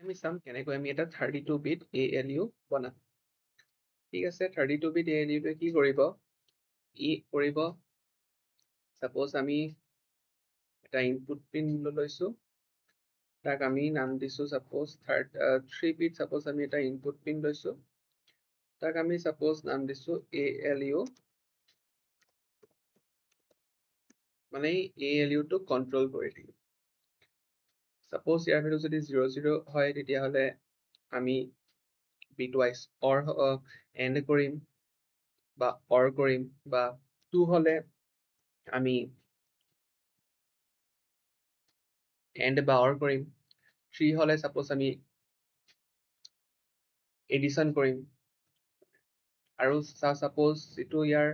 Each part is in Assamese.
আমি চাম কেনেকৈ আমি এটা 32 বিট ALU বনাম। ঠিক আছে, 32 বিট ALU টোৱে কি কৰিব, ই কৰিব সাপোজ আমি এটা ইনপুট পিন লৈছো, তাক আমি নাম দিছো সাপোজ 3 বিট, সাপোজ আমি এটা ইনপুট পিন লৈছো, তাক আমি সাপোজ নাম দিছো ALU, মানে ALU টো কন্ট্ৰোল কৰি থাকিব। সাপোজ ইয়াৰ ভিতৰত যদি 00 হয় তেতিয়াহ'লে আমি বিটৱাইজ অৰ এন্ড কৰিম বা অৰ কৰিম, বা 2 হলে আমি এন্ড বা অৰ কৰিম, 3 হলে সাপোজ আমি এডিশন কৰিম। আৰু সাপোজ এইটো ইয়াৰ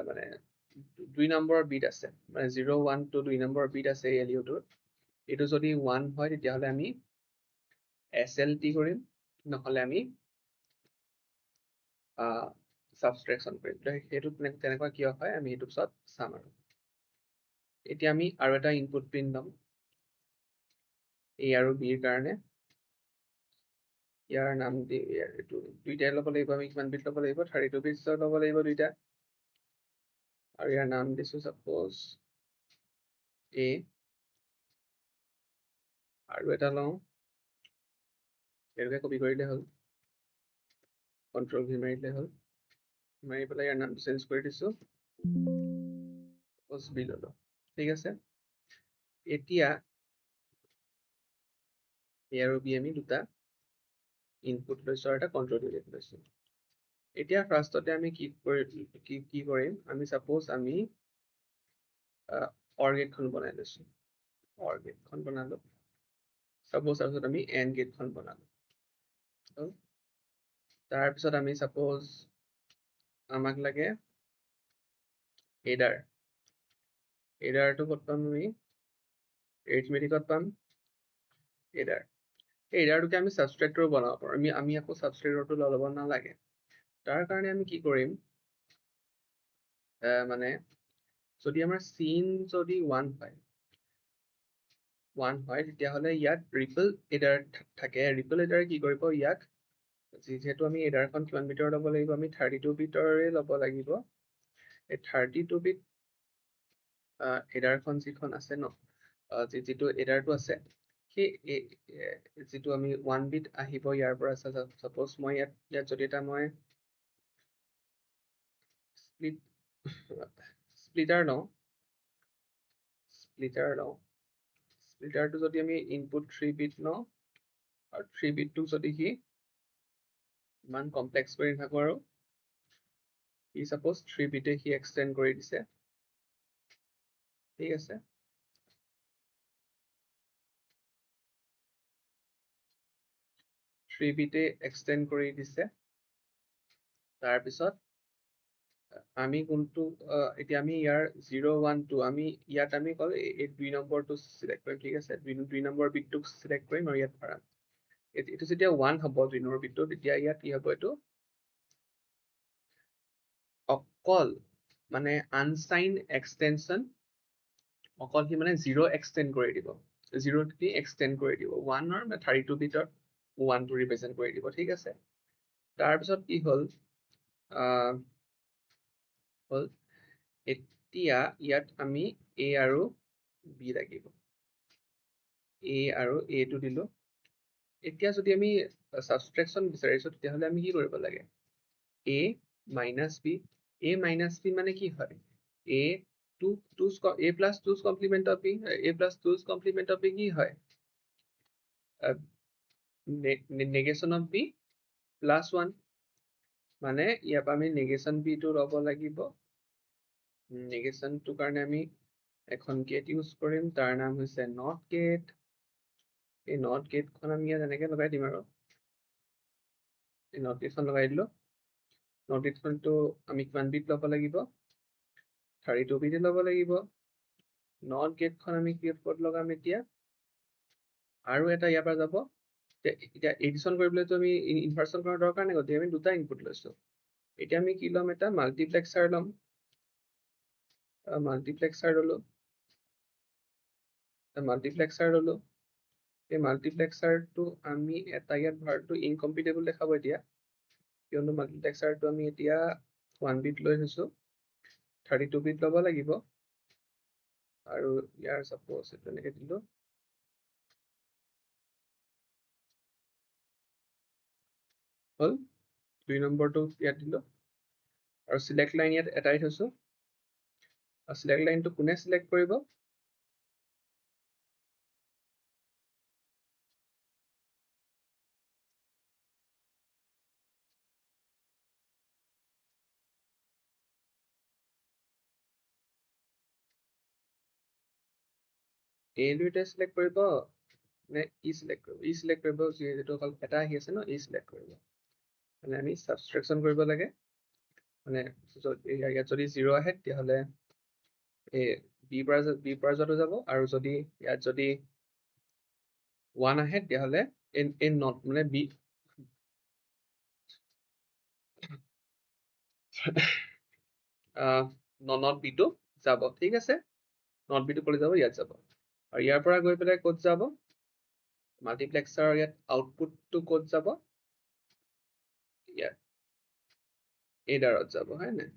মানে 2 নম্বৰ বিট আছে, মানে 0 1 2 2 নম্বৰ বিট আছে ALU টোৰ, এইটো যদি 1 হয় তেতিয়াহ'লে আমি SLT কৰিম, নহলে আমি সাবষ্ট্ৰেকশন কৰিম। সেইটো তেনেকুৱা কিয় হয় আমি এইটো পিছত চাম। আৰু এতিয়া আমি আৰু এটা ইনপুট পিন ল'ম A আৰু B ৰ কাৰণে, ইয়াৰ নাম দি এইটো দুইটাই ল'ব লাগিব। আমি কিমান বিট ল'ব লাগিব, 32 বিট ল'ব লাগিব দুইটা, আৰু ইয়াৰ নাম দিছো সাপোজ A, আৰু এটা লওঁ, এইটোকে কপি কৰিলে হ'ল, কন্ট্ৰল V মাৰিলে হ'ল, মাৰি পেলাই ইয়াৰ নামটো চেঞ্জ কৰি দিছো, B ললো। ঠিক আছে, এতিয়া A আৰু B আমি দুটা ইনপুট লৈছো আৰু এটা কন্ট্ৰল ইউনিট লৈছো। এতিয়া ফাৰ্ষ্টতে আমি কি কৰিম, আমি সাপোজ আমি অৰ গেটখন বনাই লৈছো, অৰ গেটখন বনালো সাপোজ, তাৰপিছত আমি এণ্ড গেটখন বনালো। তাৰপিছত আমি সাপোজ আমাক লাগে এডাৰটো ক'ত পাম, আমি এৰিথমেটিকত পাম এডাৰ। এডাৰটোকে আমি সাবষ্ট্ৰেক্টৰো বনাব পাৰোঁ, আমি আকৌ সাবষ্ট্ৰেক্টৰটো ল'ব নালাগে। তাৰ কাৰণে আমি কি কৰিম, মানে যদি আমাৰ চিন যদি 1 হয় তেতিয়াহ'লে ইয়াত ৰিপল এডাৰ থাকে। ৰিপল এডাৰে কি কৰিব, ইয়াক যিহেতু আমি এডাৰখন কিমান বিটৰ ল'ব লাগিব, আমি 32 বিটৰে ল'ব লাগিব। এই 32 বিট এডাৰখন যিখন আছে ন, যিটো এডাৰটো আছে, সেই যিটো আমি 1 বিট আহিব ইয়াৰ পৰা আছে। সাপোজ মই ইয়াত যদি এটা মই স্প্লিটাৰ লওঁ, স্প্লিটাৰটো যদি আমি ইনপুট 3 বিট লওঁ, আৰু 3 বিটটোক যদি সি ইমান কমপ্লেক্স কৰি নাথাকো, আৰু সি সাপোজ 3 বিটে সি এক্সটেণ্ড কৰি দিছে। ঠিক আছে, 3 বিটে এক্সটেণ্ড কৰি দিছে। তাৰপিছত আমি কোনটো এতিয়া আমি ইয়াৰ 0 1 2 আমি ইয়াত আমি কল এই 2 নম্বৰটো চিলেক্ট কৰিম। ঠিক আছে, 2 নম্বৰ বিটটোক চিলেক্ট কৰিম আৰু ইয়াত ভৰাম। এইটো যেতিয়া 1 হ'ব 2 নম্বৰ বিটটো, তেতিয়া ইয়াত কি হ'ব, এইটো অকল মানে আনচাইন এক্সটেনশ্যন, অকল সি মানে 0 এক্সটেণ্ড কৰি দিব, 0 দি এক্সটেণ্ড কৰি দিব, 1 বা 32 বিটৰ 1 টো ৰিপ্ৰেজেণ্ট কৰি দিব। ঠিক আছে, তাৰপিছত কি হ'ল, এতিয়া ইয়াত আমি A আৰু B লাগিব, A আৰু A টো দিলো। এতিয়া যদি আমি সাবষ্ট্ৰেকশন বিচাৰিছো তেতিয়াহ'লে আমি কি কৰিব লাগে, A minus B। A minus B মানে কি হয়, A plus 2's complement of B, A plus 2's complement of B কি হয়, নেগেশ্যন অফ B প্লাছ 1, মানে ইয়াৰ পৰা আমি নেগেশ্যন B টো ল'ব লাগিব। নেগেশ্যনটোৰ কাৰণে আমি এখন গেট ইউজ কৰিম, তাৰ নাম হৈছে নট গেট। এই নট গেটখন আমি ইয়াত এনেকে লগাই দিম, আৰু এই নট গেটখন লগাই দিলো। নট গেটখনটো আমি কিমান বিট ল'ব লাগিব, 32 বিট ল'ব লাগিব। নট গেটখন আমি ক'ত লগাম, এতিয়া আৰু এটা ইয়াৰ পৰা যাব। এতিয়া এডিশ্যন কৰিবলৈতো আমি ইনভাৰ্চন কৰাৰ দৰকাৰ নাই, গতিকে আমি দুটা ইনপুট লৈছো। এতিয়া আমি কি ল'ম, এটা মাল্টিপ্লেক্সাৰ ল'ম, মাল্টিপ্লেক্সাৰ ললো। এই মাল্টিপ্লেক্সাৰটো আমি এটা ইয়াত ভাৰটো ইনকম্পিটেবল দেখাব এতিয়া, কিয়নো মাল্টিপ্লেক্সাৰটো আমি এতিয়া 1 বিট লৈ থৈছো, 32 বিট ল'ব লাগিব। আৰু ইয়াৰ সাপোজ এইটো এনেকে দিলো, হল 2 নম্বৰটো ইয়াত দিলো, আৰু সিলেক্ট লাইন ইয়াত এটাই থৈছো। আৰু সিলেক্ট লাইনটো কোনে সিলেক্ট কৰিব? এই দুইটা সিলেক্ট কৰিব নে ই সিলেক্ট কৰিব? ই সিলেক্ট কৰিব, যিহেতু অকল এটা আহি আছে ন, ই সিলেক্ট কৰিব। মানে আমি সাবট্ৰেকশন কৰিব লাগে, মানে ইয়াত যদি 0 আহে তেতিয়াহ'লে এই বি পৰা যোৱাটো যাব, আৰু যদি ইয়াত যদি 1 আহে তেতিয়াহ'লে এই নট মানে বি নট বিটো যাব, ঠিক আছে। নট বিটো ক'লে যাব, ইয়াত যাব। আৰু ইয়াৰ পৰা গৈ পেলাই ক'ত যাব? মাল্টিপ্লেক্সাৰৰ ইয়াত আউটপুটটো ক'ত যাব? ইয়াত এইডাৰত যাব, হয় নাই?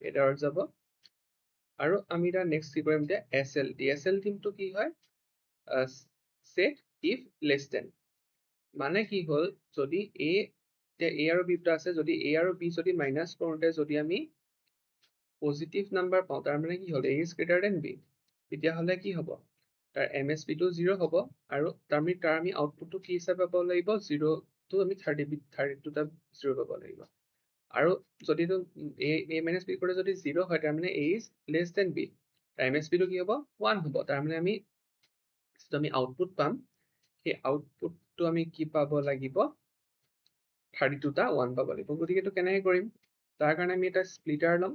এইডাৰত যাব। আৰু আমি তাৰ নেক্সট কি কৰিম এতিয়া? SLT। SLT কি হয়? set if less than। মানে কি হ'ল, যদি A আৰু B আছে, যদি A আৰু B যদি মাইনাছ কৰোঁতে যদি আমি পজিটিভ নাম্বাৰ পাওঁ, তাৰ মানে কি হ'ল? A is greater than B, তেতিয়াহ'লে কি হ'ব? তাৰ MSB টো 0 হ'ব, আৰু তাৰ আমি আউটপুটটো কি হিচাপে পাব লাগিব? 0টো আমি 32টা 0 পাব লাগিব। আৰু যদি A minus B কৰি যদি 0 হয়, তাৰমানে A is less than B, তাৰ MSB টো কি হ'ব? 1 হ'ব। তাৰমানে আমি আউটপুট পাম, সেই আউটপুটটো আমি কি পাব লাগিব? 32টা 1 পাব লাগিব। গতিকে এইটো কেনেকৈ কৰিম? তাৰ কাৰণে আমি এটা স্প্লিটাৰ ল'ম।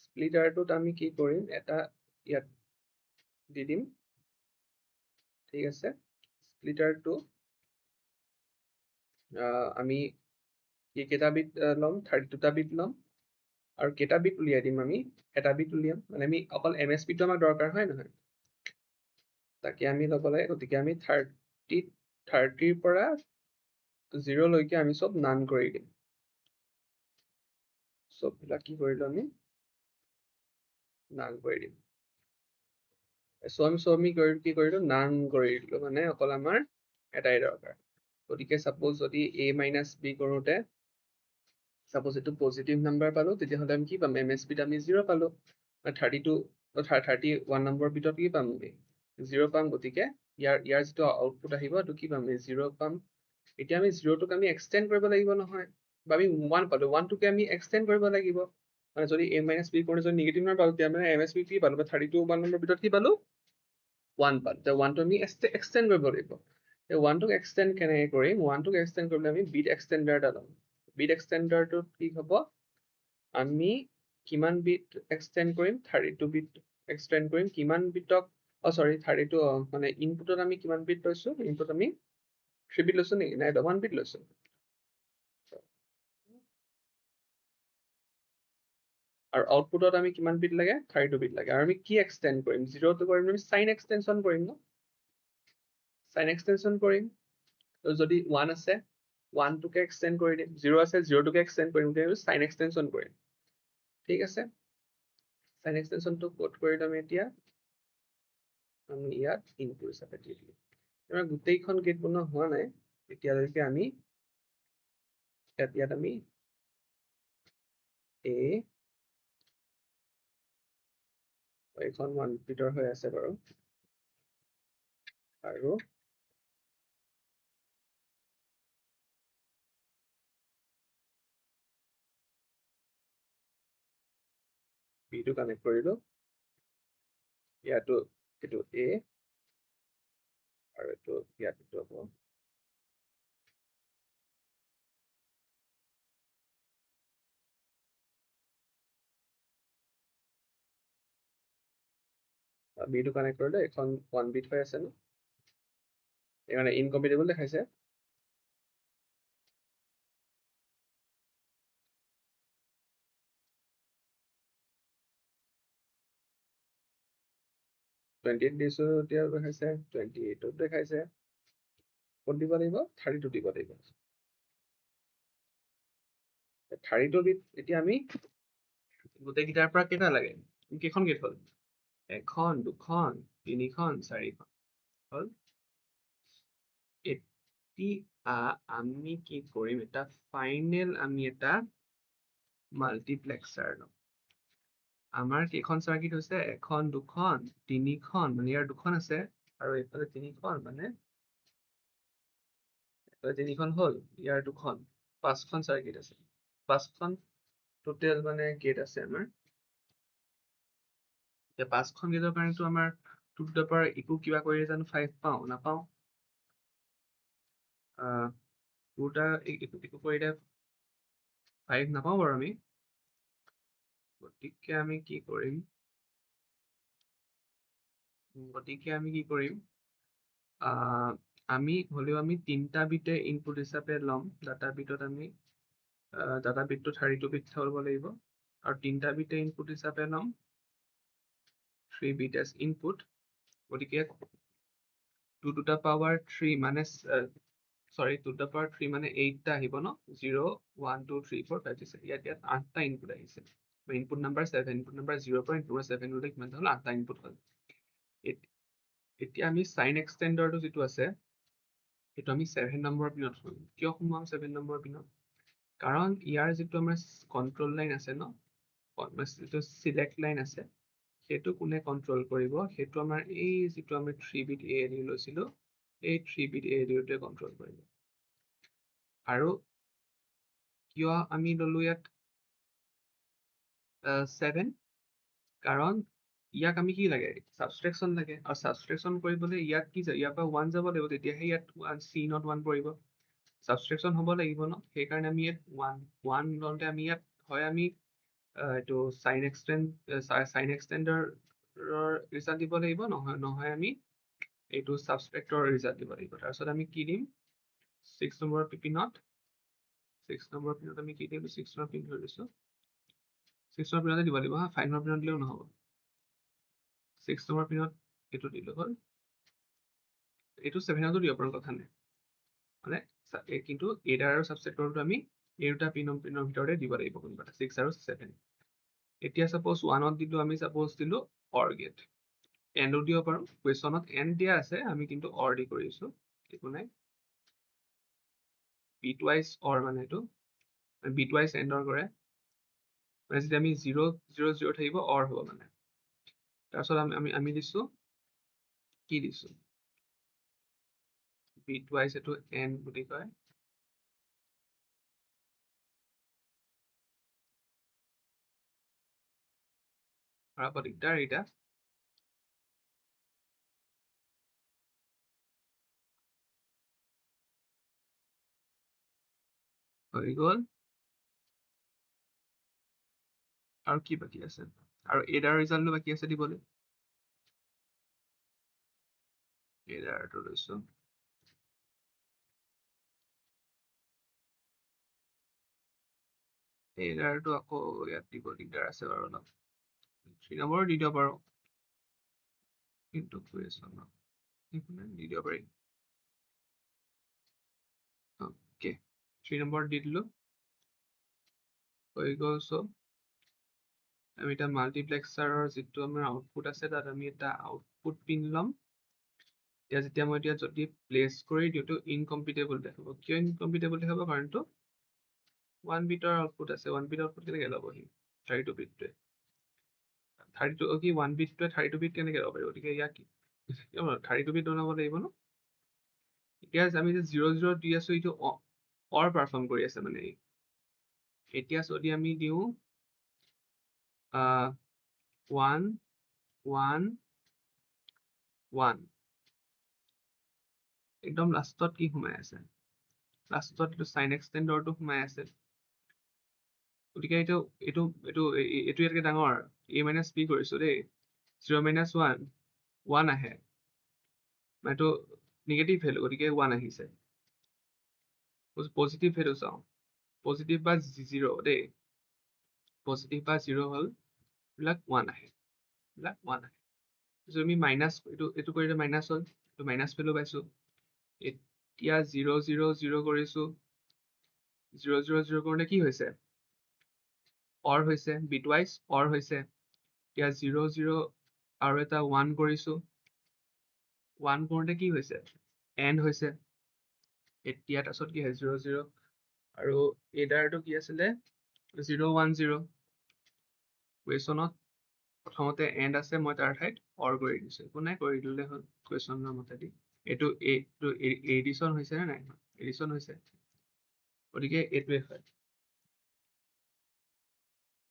স্প্লিটাৰটোত আমি কি কৰিম? এটা ইয়াত দি দিম, ঠিক আছে। স্প্লিটাৰটো আমি কেইটা বিট ল'ম? 32টা বিট ল'ম। আৰু কেইটা বিট উলিয়াই দিম? আমি এটা বিট উলিয়াম, মানে আমি অকল MSB টো আমাক দৰকাৰ, হয় নহয়? তাকে আমি ল'ব লাগে। গতিকে আমি 30ৰ পৰা 0 লৈকে আমি চব নান কৰি দিম। চববিলাক কি কৰিলো? আমি নান কৰি দিম। আমি কি কৰিলো? নান কৰি দিলো, মানে অকল আমাৰ এটাই দৰকাৰ। গতিকে সাপোজ যদি A minus B কৰোঁতে সাপোজ এইটো পজিটিভ নাম্বাৰ পালো, তেতিয়াহ'লে আমি কি পাম? MSB ত আমি 0 পালো। 31 নম্বৰ বিটত কি পাম? 0 পাম। গতিকে ইয়াৰ যিটো আউটপুট আহিব, এইটো কি পাম? 0 পাম। এতিয়া আমি 0টোক আমি এক্সটেণ্ড কৰিব লাগিব নহয়, বা আমি 1 পালো, 1টোকে আমি এক্সটেণ্ড কৰিব লাগিব। মানে যদি A minus B কৰোঁতে যদি নিগেটিভ নাম্বাৰ পালো, তেতিয়া মানে MSB কি পালো? 31 নম্বৰ বিটত কি পালো? 1 পালো। এতিয়া 1টো আমি এক্সটেণ্ড কৰিব লাগিব। 1টোক এক্সটেণ্ড কেনেকৈ কৰিম? 1টোক এক্সটেণ্ড কৰিবলৈ আমি বিট এক্সটেণ্ডাৰ এটা ল'ম। বিট এক্সটেণ্ডাৰটোত কি হ'ব? আমি কিমান বিট এক্সটেণ্ড কৰিম? 32 বিট এক্সটেণ্ড কৰিম। কিমান বিটক? চৰি, 32 মানে ইনপুটত আমি কিমান বিট লৈছো? ইনপুট আমি 3 বিট লৈছো নেকি? নাই, 1 বিট লৈছো। আৰু আউটপুটত আমি কিমান বিট লাগে? 32 বিট লাগে। আৰু আমি কি এক্সটেণ্ড কৰিম? 0টো কৰিম, আমি চাইন এক্সটেনশ্যন কৰিম ন? চাইন এক্সটেনশ্যন কৰিম। যদি 1 আছে, 1টোকে এক্সটেণ্ড কৰি দিম। 0 আছে, 0টোকে এক্সটেণ্ড কৰিম। চাইন এক্সটেনশ্যন কৰিম, ঠিক আছে। চাইন এক্সটেনশ্যনটো ক'ত কৰি ল'ম? এতিয়া আমি ইয়াত ইনপুট হিচাপে দি দিম। আমাৰ গোটেইখন গেট বনোৱা হোৱা নাই এতিয়ালৈকে। আমি ইয়াত আমি এইখন 1 বিটৰ হৈ আছে বাৰু, আৰু বিটো কানেক্ট কৰিলো। ইয়াতো এইটো A, আৰু এইটো ইয়াত এইটো হ'ব বিটো কানেক্ট কৰিলে। এখন 1 বিট হৈ আছে ন, এইকাৰণে ইনকম্পিটেবল দেখাইছে। 28 ডেজৰ এতিয়া দেখাইছে 28 দেখাইছে ক'ত দিব লাগিব 32 দিব লাগিব 32 বিট এতিয়া আমি গোটেইকেইটাৰ পৰা কেইটা লাগে কেইখন গেট হ'ল এখন দুখন তিনিখন চাৰিখন হ'ল এতিয়া আমি কি কৰিম এটা ফাইনেল আমি এটা মাল্টিপ্লেক্সাৰ ল'ম আমাৰ কেইখন চাৰ্কিট হৈছে এখন দুখন তিনিখন মানে ইয়াৰ দুখন আছে আৰু এইফালে তিনিখন মানে এইফালে তিনিখন হ'ল ইয়াৰ দুখন পাঁচখন চাৰ্কিট আছে পাঁচখন টোটেল মানে গেট আছে আমাৰ এতিয়া পাঁচখন গেটৰ কাৰণেতো আমাৰ 2 to the power ইকো কিবা কৰিলে জানো 5 পাওঁ নাপাওঁ দুটা ইকো কৰিলে 5 নাপাওঁ বাৰু আমি গতিকে আমি কি কৰিম আমি হলেও আমি তিনটা বিটে ইনপুট হিচাপে ল'ম ডাটা বিটত আমি ডাটা বিটটো 32 বিট থব লাগিব আৰু তিনটা বিটে ইনপুট হিচাপে ল'ম 3 বিট as ইনপুট গতিকে 2 to the power 3 মানে sorry 2 to the power 3 মানে 8 টা আহিব ন 0 1 2 3 4 5 6 ইয়াত 8টা ইনপুট আহিছে ইনপুট নাম্বাৰ 7 ইনপুট নাম্বাৰ 0 পৰা ইনপুট 7 লৈ কিমান হ'ল 8টা ইনপুট হ'ল এতিয়া আমি সাইন এক্সটেন্ডাৰটো যেটো আছে এটো আমি 7 নম্বৰ পিনত হ'ল কিয় সোমাম 7 নম্বৰ পিনত কাৰণ ইয়াৰ যেটো আমাৰ কন্ট্ৰোল লাইন আছে ন যেটো সিলেক্ট লাইন আছে সেটো কোনে কন্ট্ৰোল কৰিব সেটো আমাৰ এই যেটো আমি 3 বিট ALU লৈছিলো এই 3 বিট ALU টোৱে কন্ট্ৰোল কৰিব আৰু কিয় আমি ললো ইয়াত 7 কাৰণ ইয়াক আমি কি লাগে সাবট্ৰেকশন লাগে আৰু সাবট্ৰেকশন কৰিবলৈ ইয়াক কি যায় ইয়াৰ পৰা 1 যাব লাগিব তেতিয়াহে ইয়াত 1 c not 1 পৰিব সাবট্ৰেকশন হ'ব লাগিব ন সেই কাৰণে আমি ইয়াত 1 লওঁতে আমি ইয়াত হয় আমি এটো সাইন এক্সটেন্ডাৰৰ ৰিজাল্ট দিব লাগিব নহয় আমি এইটো সাবট্ৰেক্টৰ ৰিজাল্ট দিব লাগিব তাৰপিছত আমি কি দিম 6 নম্বৰ পিনত আমি কি দিম 6 নম্বৰ পিন ধৰি লৈছো 6 নম্বৰ পিনতে দিব লাগিব হা 5 নম্বৰ পিনত দিলেও নহব 6 নম্বৰ পিনত এটো দিলো হ'ল এটো 7 টো দিব পাৰো কথা নাই মানে কিন্তু এডাৰ আৰু সাবট্ৰেক্টৰটো আমি এই দুটা পিনৰ ভিতৰতে দিব লাগিব কোনবা 6 আৰু 7 এতিয়া সাপোজ 1ত দিলো আমি সাপোজ দিলো অৰ গেট এন্ড দিব পাৰো কোৱেশ্যনত এন্ড দিয়া আছে আমি কিন্তু অৰ দি কৰিছো একো নাই বিটৱাইজ অৰ মানে এটো বিটৱাইজ এন্ডৰ কৰে মানে যদি আমি 0 0 0 থাকিব অৰ হ'ব মানে তাৰপিছত আমি দিছো কি দিছো বিটৱাইজ এটো এন্ড বুলি কয় আৰু দিগদাৰ এটা হৈ গ'ল আৰু কি বাকি আছে আৰু এডাৰ ৰিজাল্টটো বাকি আছে দিবলৈ এডাৰটো লৈছো এডাৰটো আকৌ ইয়াত দিব দিগদাৰ আছে বাৰু অলপ 3 নম্বৰ দি দিব পাৰো কিন্তু কুৱেশ্যন দি দিব পাৰি ওকে 3 নম্বৰ দি দিলো হৈ গ'ল সব আমি এটা মাল্টিপ্লেক্সাৰৰ যেটো আমাৰ আউটপুট আছে তাত আমি এটা আউটপুট পিন লম যেতিয়া মই যদি প্লেস কৰি দিওটো ইনকম্পিটেবল দেখাব কিয় ইনকম্পিটেবল দেখাব কাৰণটো 1 বিটৰ আউটপুট আছে 1 বিট আউটপুট কেনেকৈ ল'বহি 32 বিটটোৱে 32 কি 1 বিটটোৱে 32 বিট কেনেকৈ ল'ব পাৰিব গতিকে ইয়াক 32 বিট বনাব লাগিব ন এতিয়া আমি যে 0 0 দি আছো এইটো অৰ পাৰফৰ্ম কৰি আছে মানে এতিয়া যদি আমি দিও 1 1 1 একদম লাষ্টত কি সোমাই আছে লাষ্টত এটো সাইন এক্সটেন্ডৰটো সোমাই আছে গতিকে এটো ইয়াতকে ডাঙৰ a - b কৰিছো দেই 0 - 1 1 আহে মানে নিগেটিভ ভ্যালু গতিকে 1 আহিছে পজিটিভ ভ্যালু চাও পজিটিভ বা 0 দেই পজিটিভ বা 0 হল বিলাক 1 আহে যদি আমি মাইনাছ এইটো কৰিলে মাইনাছ হ'ল, এইটো মাইনাছ ভেলু পাইছো। এতিয়া 0 0 0 কৰিছো, 0 0 0 কৰোঁতে কি হৈছে? অৰ হৈছে, বিটৱাইজ অৰ হৈছে। এতিয়া 0 0 আৰু এটা 1 কৰিছো, 1 কৰোঁতে কি হৈছে? এণ্ড হৈছে। এতিয়া তাৰপিছত কি হয়? 0 0 আৰু এইডাৰটো কি আছিলে? 0 1 0। কুৱেশ্যনত প্ৰথমতে এণ্ড আছে, মই তাৰ ঠাইত অৰ কৰি দিছো। একো নাই, কৰি দিলে হ'ল কুৱেশ্যনৰ মতেদি। এইটো এডিশ্যন হৈছে নে নাই? এডিশ্যন হৈছে, গতিকে এইটোৱে হয়।